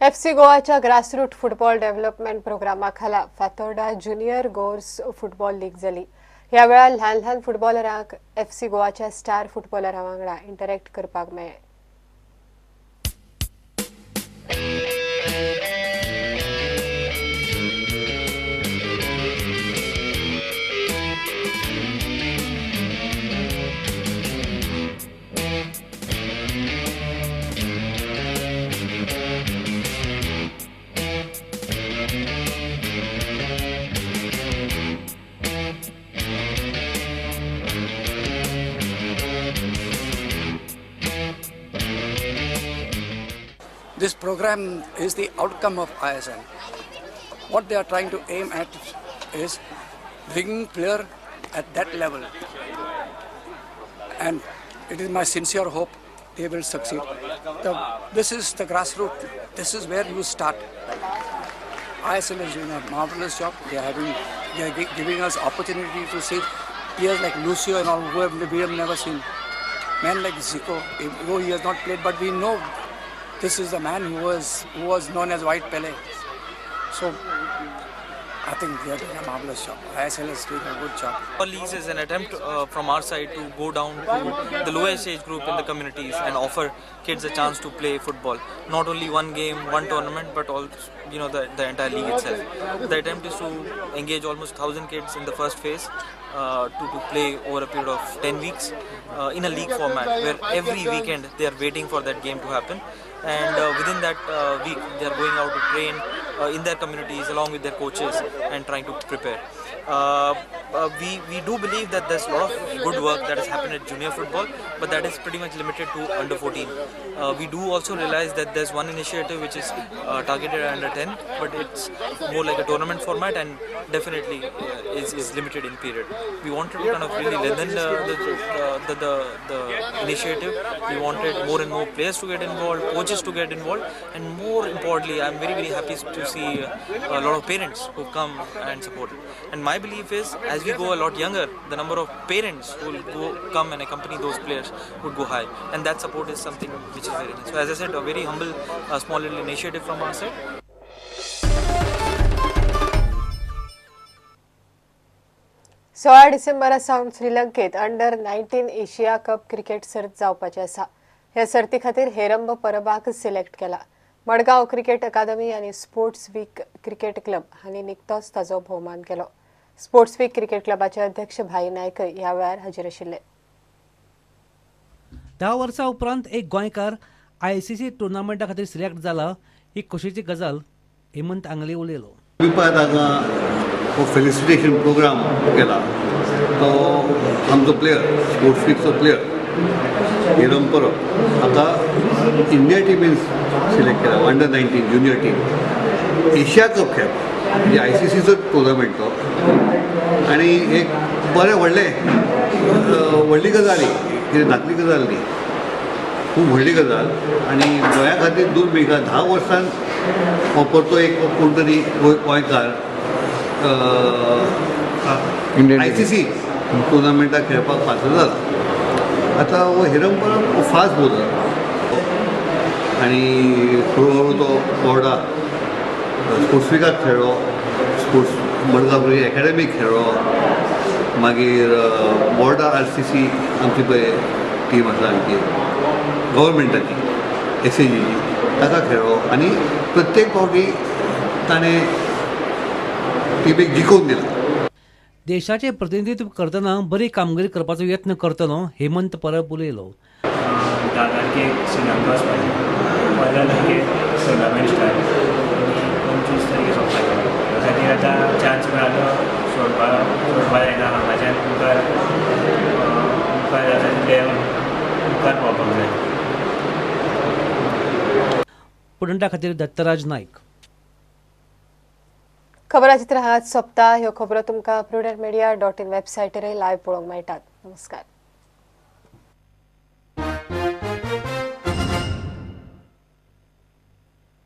FC गोवाच्या grassroot football development प्रोग्रामाखाला Fatorda junior Gaurs football league जाली। ह्या वेळार ल्हान ल्हान फुटबॉलरांक एफसी गोवाच्या स्टार फुटबॉलरां वांगडा इंटरॅक्ट करपाक मेळ्ळें। This program is the outcome of ISL. What they are trying to aim at is bringing player at that level. And it is my sincere hope they will succeed. This is the grassroots. This is where you start. ISL is doing a marvelous job. They are giving us opportunity to see players like Lucio and all who we have never seen. Men like Zico, though he has not played, but we know this is the man who was known as White Pele. So I think they are doing a marvelous job. ISL is doing a good job. All leagues is an attempt from our side to go down to the lowest age group in the communities and offer kids a chance to play football. Not only one game, one tournament, but also the entire league itself. The attempt is to engage almost 1,000 kids in the first phase to play over a period of 10 weeks in a league format where every weekend they are waiting for that game to happen. And within that week they are going out to train in their communities along with their coaches and trying to prepare. We do believe that there's a lot of good work that has happened at junior football, but that is pretty much limited to under 14. We do also realize that there's one initiative which is targeted at under 10, but it's more like a tournament format and definitely is limited in period. We wanted to kind of really lengthen the initiative. We wanted more and more players to get involved, coaches to get involved, and more importantly, I'm very happy to see a lot of parents who come and support it. And my belief is, as we go a lot younger, the number of parents who will come and accompany those players would go high, and that support is something which is very nice. So as I said, a very humble, small little initiative from our side. 16 डिसेंबरासावन श्रीलंकेत under 19 Asia cup cricket सर्त जावपाची आसा। ह्या सर्ती खातीर हेरंब परबाक select केला। Madgaon cricket अकादमी आनी स्पोर्ट्स वीक क्रिकेट क्लब हांणी निकतोच ताचो भोवमान केलो। स्पोर्ट्स वीक क्रिकेट क्लबाचे अध्यक्ष भाई नायक ह्या वेळार हजर आशिल्ले। 10 वर्सां उपरांत एक गोंयकार आयसीसी टुर्नामेंटा खातीर सिलेक्ट जाला ही खोशेची गजाल हेमंत आंगले उलयलो। वो फेलिसिटेशन प्रोग्राम केला तो आमचो प्लेयर स्पोर्ट्स वीकचो प्लेयर हिरम परब हाका इंडिया टिमीन सिलेक्ट केला under 19 junior team Asia cup खेळपाक म्हणजे आयसीसीचो टुर्नामेंट तो आनी एक बरें व्हडली गजाल कितें धाकली गजाल न्ही खूब व्हडली गजाल आनी गोंया खातीर दूर मेळटा 10 वर्सां हो परतो एक कोण तरी गोंयकार आयसीसी टुर्नामेंटाक खेळपाक पात्र जाला। आतां हो हिरम परब फास्ट बॉलर आनी हळू तो बोर्डा स्पोर्ट्स विकाक खेळ्ळो स्पोर्ट्स मडगांव एकाडेमीक खेळ्ळो मागीर बोर्डा आरसीसी आमची पळय टीम आसा आमची गव्हर्मेंटाची एसएजीची ताका खेळ्ळो आनी प्रत्येक फावटी ताणें टीमेक जिखोवन दिला। देशाचे प्रतिनिधित्व करतना बरी कामगिरी करपाचो यत्न करतलो हेमंत परब उलयलो। दादांची श्रीलंका वचपाची 15 तारखेक टुर्नामेंट स्टार्ट 25 तारखेक सोंपपाचें ह्या खातीर आतां चान्स मेळालो सोडपा जायना हांगाच्यान मुखार जाता तितले मुखार पावपाक जाय। पुडंटा खातीर दत्तराज नायक। खबराचित्र हांगाच सोंपता। ह्यो खबरो तुमकां prudentmedia.in वेबसायटीर लायव्ह पळोवंक मेळटात। नमस्कार।